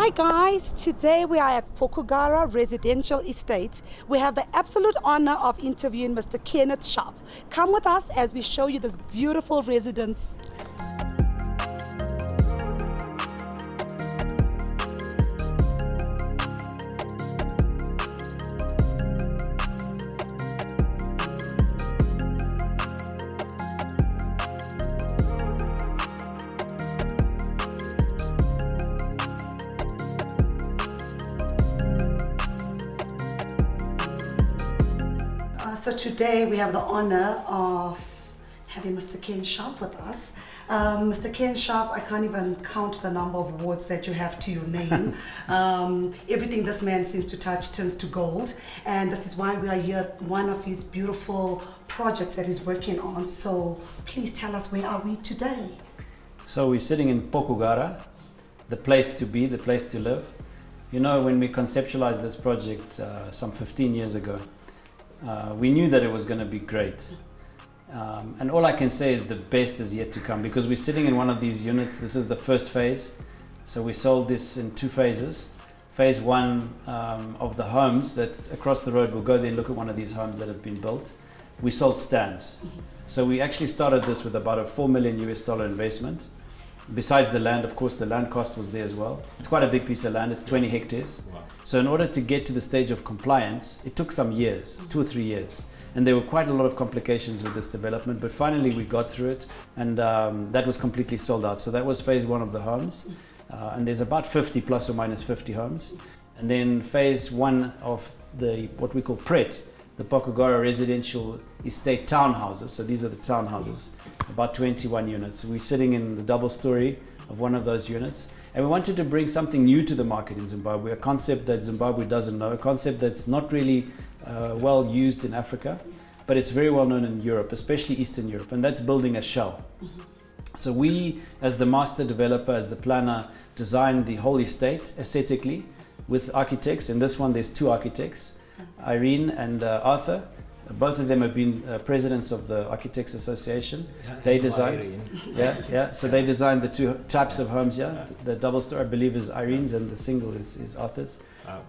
Hi guys, today we are at Pokogara Residential Estate. We have the absolute honor of interviewing Mr. Sharpe. Come with us as we show you this beautiful residence. So today we have the honor of having Mr. Sharpe with us. Mr. Sharpe, I can't even count the number of awards that you have to your name. Everything this man seems to touch turns to gold, and this is why we are here, one of his beautiful projects that he's working on. So please tell us, where are we today? So we're sitting in Pokogara, the place to be, the place to live. You know, when we conceptualized this project some 15 years ago, we knew that it was going to be great. And all I can say is the best is yet to come, because we're sitting in one of these units. This is the first phase. So we sold this in 2 phases. Phase 1 of the homes that's across the road, we'll go there and look at one of these homes that have been built. We sold stands. So we actually started this with about a $4 million investment. Besides the land, of course, the land cost was there as well. It's quite a big piece of land, it's 20 hectares. Wow. So in order to get to the stage of compliance, it took some years, 2 or 3 years. And there were quite a lot of complications with this development, but finally we got through it, and that was completely sold out. So that was phase 1 of the homes. And there's about 50 plus or minus 50 homes. And then phase 1 of the, what we call PRET, the Pokogara Residential Estate townhouses. So these are the townhouses, about 21 units. We're sitting in the double story of one of those units. And we wanted to bring something new to the market in Zimbabwe, a concept that Zimbabwe doesn't know, a concept that's not really well used in Africa, but it's very well known in Europe, especially Eastern Europe, and that's building a shell. So we, as the master developer, as the planner, designed the whole estate aesthetically with architects. In this one, there's 2 architects, Irene and Arthur. Both of them have been presidents of the Architects Association. Yeah, they designed, so they designed the 2 types of homes here. Yeah. The double story, I believe, is Irene's, and the single is Arthur's.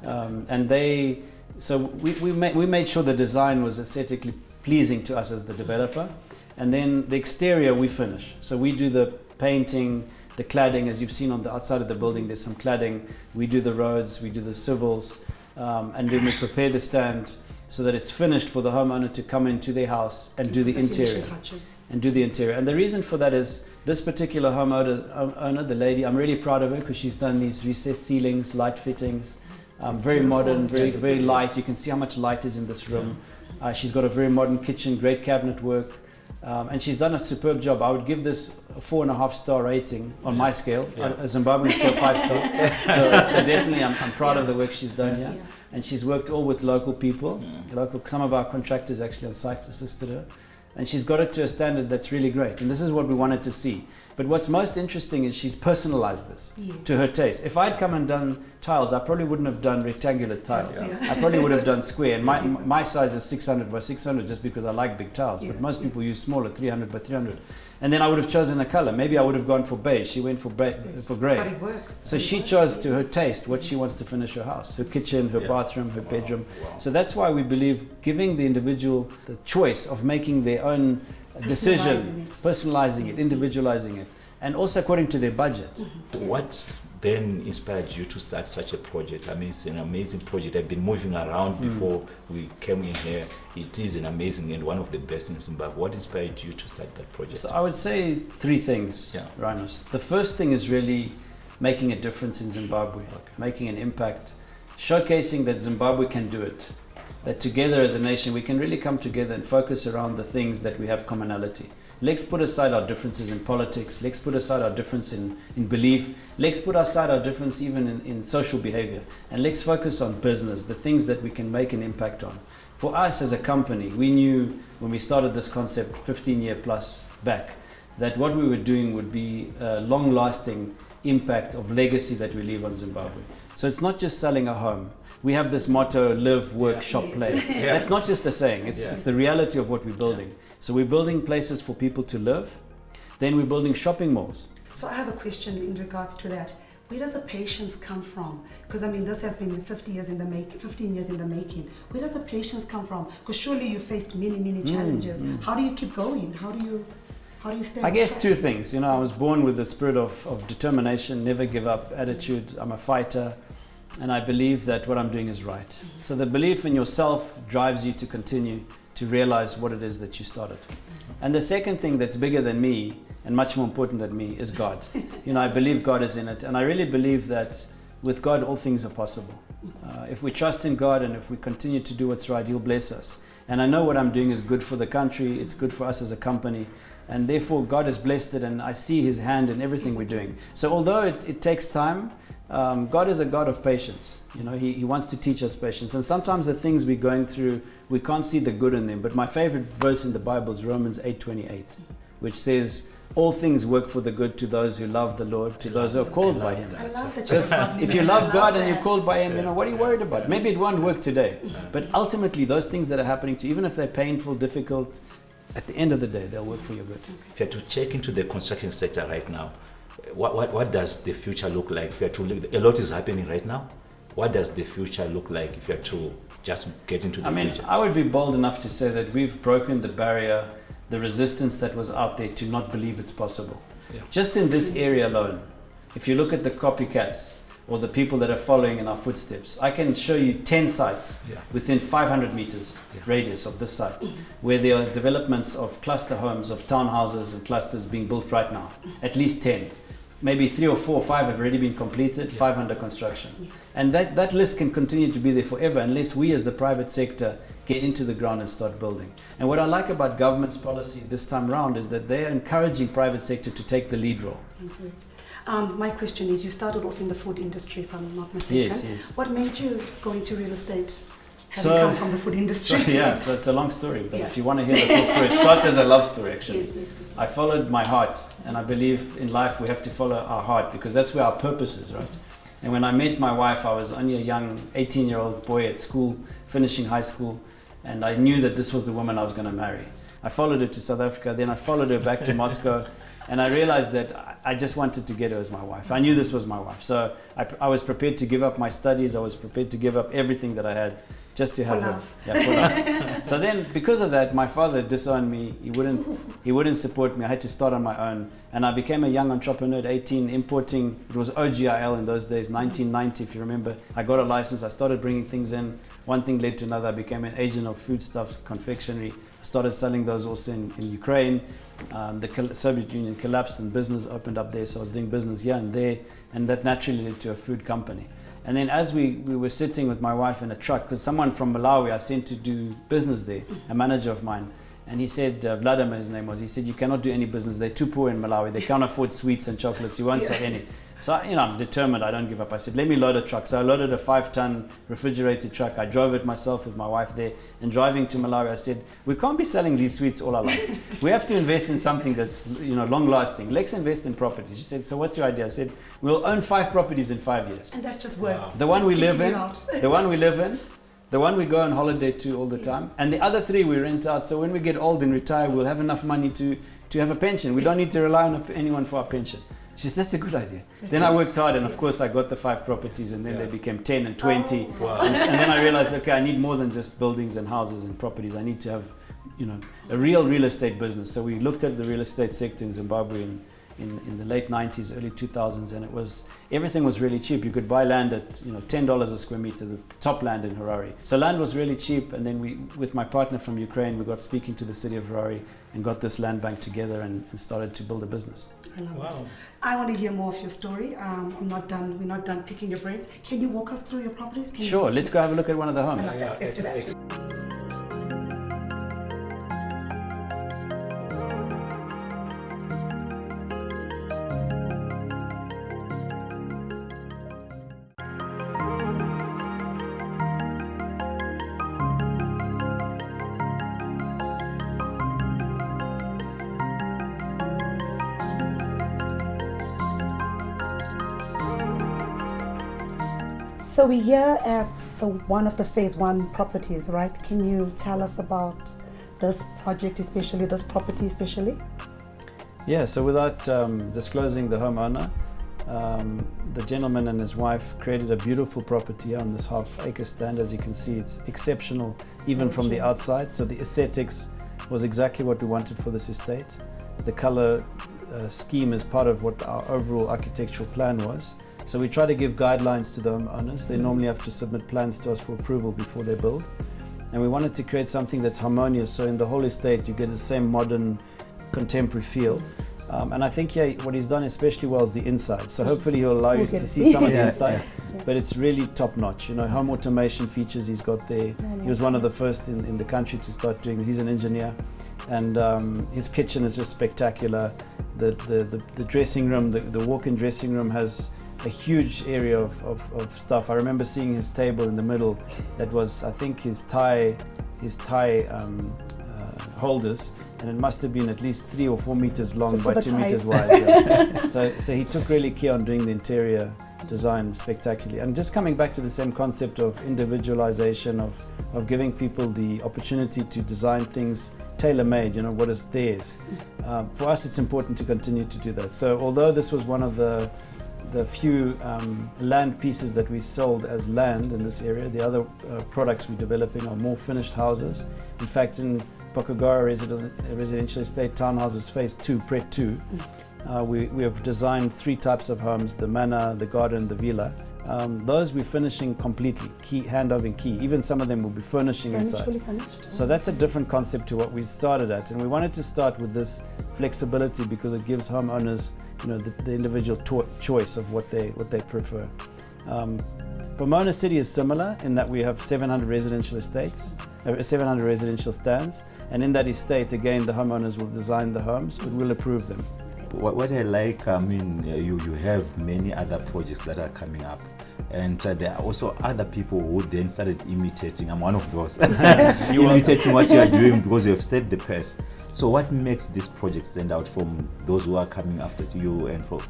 And they, so we made sure the design was aesthetically pleasing to us as the developer. And then the exterior we finish. So we do the painting, the cladding, as you've seen on the outside of the building, there's some cladding. We do the roads, we do the civils, and then we prepare the stand so that it's finished for the homeowner to come into their house and do the interior. And do the interior. And the reason for that is this particular homeowner, the lady, I'm really proud of her because she's done these recessed ceilings, light fittings, very modern, very light. You can see how much light is in this room. She's got a very modern kitchen, great cabinet work. And she's done a superb job. I would give this a 4.5-star rating on my scale, a Zimbabwean scale 5-star. So definitely I'm proud of the work she's done here. And she's worked all with local people. Some of our contractors actually on site assisted her. And she's got it to a standard that's really great. And this is what we wanted to see. But what's most interesting is she's personalized this to her taste. If I'd come and done tiles, I probably wouldn't have done rectangular tiles. I probably would have done square. And my size is 600 by 600 just because I like big tiles. But most people use smaller, 300 by 300. And then I would have chosen a color. Maybe I would have gone for beige. She went for gray. But it works. So she chose to her taste what she wants to finish her house, her kitchen, her bathroom, her bedroom. So that's why we believe giving the individual the choice of making their own decision, personalizing it, individualizing it, and also according to their budget. What then inspired you to start such a project? I mean, it's an amazing project. I've been moving around before we came in here. It is an amazing and one of the best in Zimbabwe. What inspired you to start that project? So I would say 3 things, Rhinos. The first thing is really making a difference in Zimbabwe, making an impact, showcasing that Zimbabwe can do it. That together as a nation, we can really come together and focus around the things that we have commonality. Let's put aside our differences in politics. Let's put aside our difference in belief. Let's put aside our difference even in social behavior. And let's focus on business, the things that we can make an impact on. For us as a company, we knew when we started this concept 15 years plus back, that what we were doing would be a long-lasting impact of legacy that we leave on Zimbabwe. So it's not just selling a home. We have this motto, live, work, shop, play. That's not just a saying, it's the reality of what we're building. So we're building places for people to live, then we're building shopping malls. So I have a question in regards to that. Where does the patience come from? Because I mean, this has been 15 years in the making. Where does the patience come from? Because surely you faced many challenges. How do you keep going? How do you stay? I guess two things. I was born with the spirit of determination, never give up attitude. I'm a fighter, and I believe that what I'm doing is right. So the belief in yourself drives you to continue to realize what it is that you started. And the second thing that's bigger than me and much more important than me is God. I believe God is in it, and I really believe that with God all things are possible. If we trust in God and if we continue to do what's right, He'll bless us. And I know what I'm doing is good for the country, it's good for us as a company, and therefore God has blessed it, and I see His hand in everything we're doing. So although it takes time, God is a God of patience. He wants to teach us patience, and sometimes the things we're going through, we can't see the good in them. But my favorite verse in the Bible is Romans 8:28, which says, all things work for the good to those who love the Lord, to those who are called by Him. I love that. So if you love God and you're called by Him, what are you worried about? Maybe it won't work today, but ultimately those things that are happening to you, even if they're painful, difficult, at the end of the day, they'll work for your good. If you had to check into the construction sector right now, what does the future look like? If you had to look, a lot is happening right now. What does the future look like if you had to just get into the future? I would be bold enough to say that we've broken the barrier, the resistance that was out there to not believe it's possible. Yeah. Just in this area alone, if you look at the copycats or the people that are following in our footsteps, I can show you 10 sites within 500 meters radius of this site where there are developments of cluster homes, of townhouses and clusters being built right now. At least 10. Maybe 3 or 4 or 5 have already been completed, 5 under construction. And that list can continue to be there forever unless we as the private sector get into the ground and start building. And what I like about government's policy this time round is that they are encouraging private sector to take the lead role. My question is, you started off in the food industry, if I'm not mistaken. Yes. What made you go into real estate, having come from the food industry? So it's a long story, but if you want to hear the full story, it starts as a love story actually. Yes. I followed my heart, and I believe in life we have to follow our heart because that's where our purpose is, right? And when I met my wife, I was only a young 18-year-old boy at school, finishing high school, and I knew that this was the woman I was going to marry. I followed her to South Africa, then I followed her back to Moscow, and I realized that I just wanted to get her as my wife. I knew this was my wife, so I was prepared to give up my studies, I was prepared to give up everything that I had just to have her. Yeah, for love. So then, because of that, my father disowned me. He wouldn't support me. I had to start on my own, and I became a young entrepreneur at 18, importing. It was OGIL in those days, 1990, if you remember. I got a license. I started bringing things in. One thing led to another. I became an agent of foodstuffs, confectionery. I started selling those also in Ukraine. The Soviet Union collapsed and business opened up there, so I was doing business here and there, and that naturally led to a food company. And then as we were sitting with my wife in a truck, because someone from Malawi I sent to do business there, a manager of mine, and he said, Vladimir his name was, he said, you cannot do any business, they're too poor in Malawi, they can't afford sweets and chocolates, you won't sell any. So I'm determined, I don't give up. I said, let me load a truck. So I loaded a 5-ton refrigerated truck. I drove it myself with my wife there, and driving to Malawi, I said, we can't be selling these sweets all our life. We have to invest in something that's long lasting. Let's invest in property. She said, so what's your idea? I said, we'll own 5 properties in 5 years. And that's just words. The one we live in, the one we go on holiday to all the time, and the other 3 we rent out. So when we get old and retire, we'll have enough money to have a pension. We don't need to rely on anyone for our pension. She said, that's a good idea. Then I worked hard, and of course I got the 5 properties, and then they became 10 and 20. Oh. Wow. And then I realized, okay, I need more than just buildings and houses and properties. I need to have, a real estate business. So we looked at the real estate sector in Zimbabwe in the late 90s, early 2000s, and everything was really cheap. You could buy land at $10 a square meter, the top land in Harare. So land was really cheap, and then we, with my partner from Ukraine, we got speaking to the city of Harare and got this land bank together and started to build a business. I love it. I want to hear more of your story. We're not done picking your brains. Can you walk us through your properties? Sure, let's go have a look at one of the homes. Let's do that. So we're here at one of the phase 1 properties, right? Can you tell us about this project, especially this property especially? Yeah, so without disclosing the homeowner, The gentleman and his wife created a beautiful property on this half-acre stand. As you can see, it's exceptional even from the outside. So the aesthetics was exactly what we wanted for this estate. The color scheme is part of what our overall architectural plan was. So we try to give guidelines to the homeowners. They normally have to submit plans to us for approval before they build. And we wanted to create something that's harmonious, so in the whole estate you get the same modern, contemporary feel. And I think here what he's done especially well is the inside. So hopefully he'll allow you to see some of the inside. But it's really top notch. You know, home automation features he's got there. He was one of the first in the country to start doing it. He's an engineer. And his kitchen is just spectacular. The dressing room, the walk-in dressing room has a huge area of stuff. I remember seeing his table in the middle that was, I think, his tie holders, and it must have been at least 3 or 4 meters long by 2 meters wide. Yeah. So he took really care on doing the interior design spectacularly. And just coming back to the same concept of individualization, of giving people the opportunity to design things tailor-made, you know, what is theirs. For us, it's important to continue to do that. So although this was one of the few land pieces that we sold as land in this area, the other products we're developing are more finished houses. In fact, in Pokogara residential estate townhouses phase 2, Pret 2, we have designed 3 types of homes: the manor, the garden, the villa. Those we're finishing completely, hand-over key. Even some of them will be furnishing inside. Fully finished. So that's a different concept to what we started at, and we wanted to start with this flexibility because it gives homeowners, you know, the individual choice of what they prefer. Pomona City is similar in that we have 700 residential estates, 700 residential stands, and in that estate, again, the homeowners will design the homes, but we'll approve them. What I like, I mean, you have many other projects that are coming up, and there are also other people who then started imitating. I'm one of those. Imitating what you are doing because you have set the pace. So what makes this project stand out from those who are coming after you and from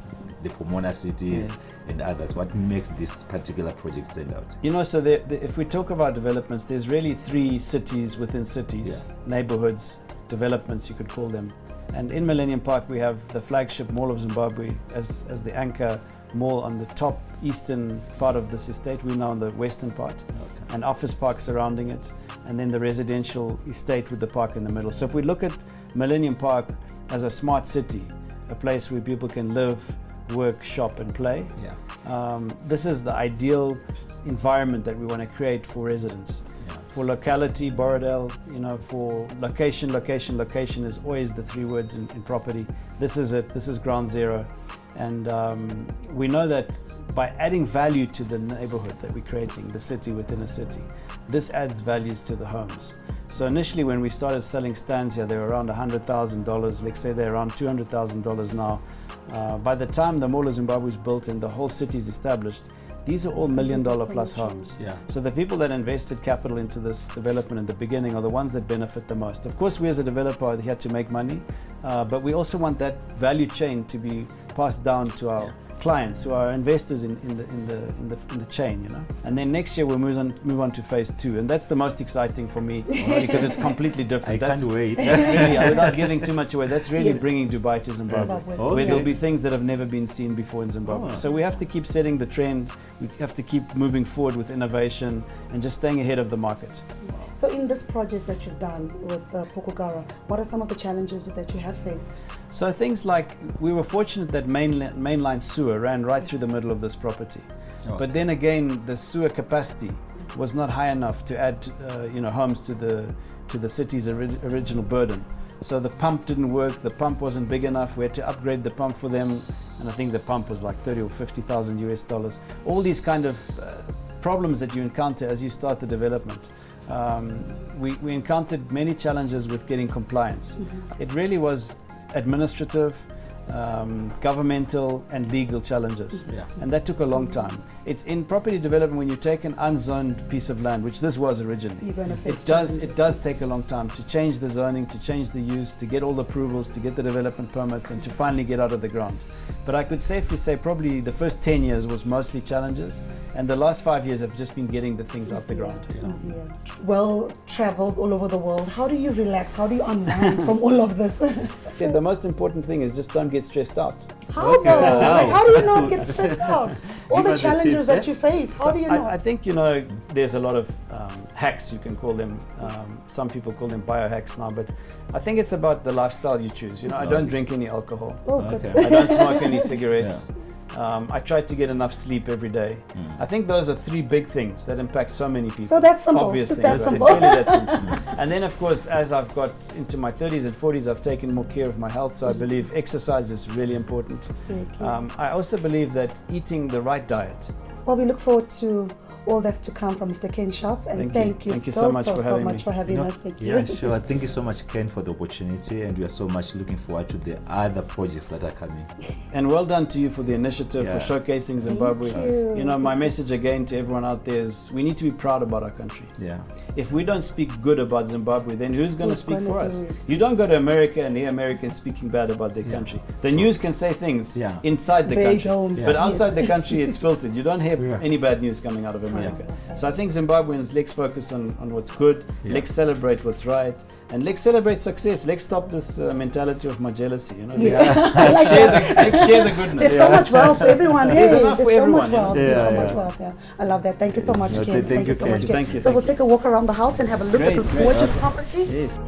the Pomona cities and others? What makes this particular project stand out? You know, so if we talk about developments, there's really 3 cities within cities, neighborhoods, developments you could call them. And in Millennium Park we have the flagship Mall of Zimbabwe as the anchor mall on the top eastern part of this estate. We're now on the western part, and office park surrounding it, and then the residential estate with the park in the middle. So if we look at Millennium Park as a smart city, a place where people can live, work, shop and play, this is the ideal environment that we want to create for residents. For locality, Borrowdale, you know, for location is always the 3 words in property. This is it, this is ground zero. And we know that by adding value to the neighborhood that we're creating, the city within a city, this adds values to the homes. So initially when we started selling stands here, they were around $100,000. Let's say they're around $200,000 now. By the time the Mall of Zimbabwe is built and the whole city is established, these are all $1 million plus homes. So the people that invested capital into this development in the beginning are the ones that benefit the most. Of course, we as a developer are here to make money, but we also want that value chain to be passed down to our clients who are investors in the chain, you know. And then next year we'll move on to phase 2, and that's the most exciting for me because it's completely different. I can't wait. That's really, without giving too much away, that's really bringing Dubai to Zimbabwe, where there'll be things that have never been seen before in Zimbabwe. So we have to keep setting the trend. We have to keep moving forward with innovation and just staying ahead of the market. So in this project that you've done with Pokogara, what are some of the challenges that you have faced? So things like, we were fortunate that mainline sewer ran right through the middle of this property. But then again, the sewer capacity was not high enough to add homes to the city's original burden. So the pump didn't work, the pump wasn't big enough, we had to upgrade the pump for them, and I think the pump was like 30 or 50,000 US dollars. All these kind of problems that you encounter as you start the development. We encountered many challenges with getting compliance. It really was administrative, governmental and legal challenges, and that took a long time. it's in property development when you take an unzoned piece of land, which this was originally. You're going to face It does take a long time to change the zoning, to change the use, to get all the approvals, to get the development permits, and to finally get out of the ground. But I could safely say probably the first 10 years was mostly challenges, and the last 5 years have just been getting the things out the ground. Easier. Well, travels all over the world. How do you relax? How do you unwind from all of this? Okay, the most important thing is just don't get stressed out. How though? Like, how do you not get stressed out? All the challenges that you face, how do you not? I think, there's a lot of hacks, you can call them. Some people call them biohacks now, but I think it's about the lifestyle you choose. I don't drink any alcohol. Oh, good. I don't smoke any cigarettes. I try to get enough sleep every day. I think those are 3 big things that impact so many people. So that's simple. Obvious Just things. that simple. It's really that simple. And then, of course, as I've got into my 30s and 40s, I've taken more care of my health. So I believe exercise is really important. I also believe that eating the right diet. Well, we look forward to all that's to come from Mr. Ken Sharpe, and thank you so much for having us. Thank you. Yeah, sure. Thank you so much, Ken, for the opportunity, and we are so much looking forward to the other projects that are coming. And well done to you for the initiative, for showcasing Zimbabwe. Thank you. My message again to everyone out there is we need to be proud about our country. Yeah. If we don't speak good about Zimbabwe, then who's going to speak for us? it? You don't go to America and hear Americans speaking bad about their country. The news can say things inside the They country, don't. but outside the country it's filtered. You don't hear any bad news coming out of America. So I think Zimbabweans, let's focus on what's good, let's celebrate what's right, and let's celebrate success. Let's stop this mentality of my jealousy. Let's share the goodness. There's so much wealth for everyone. There's enough for everyone. There's so much wealth. Yeah. I love that. Thank you so much, Ken. Thank you so much, Ken. Ken. Thank you. So we'll take a walk around the house and have a look at this gorgeous property. Yes.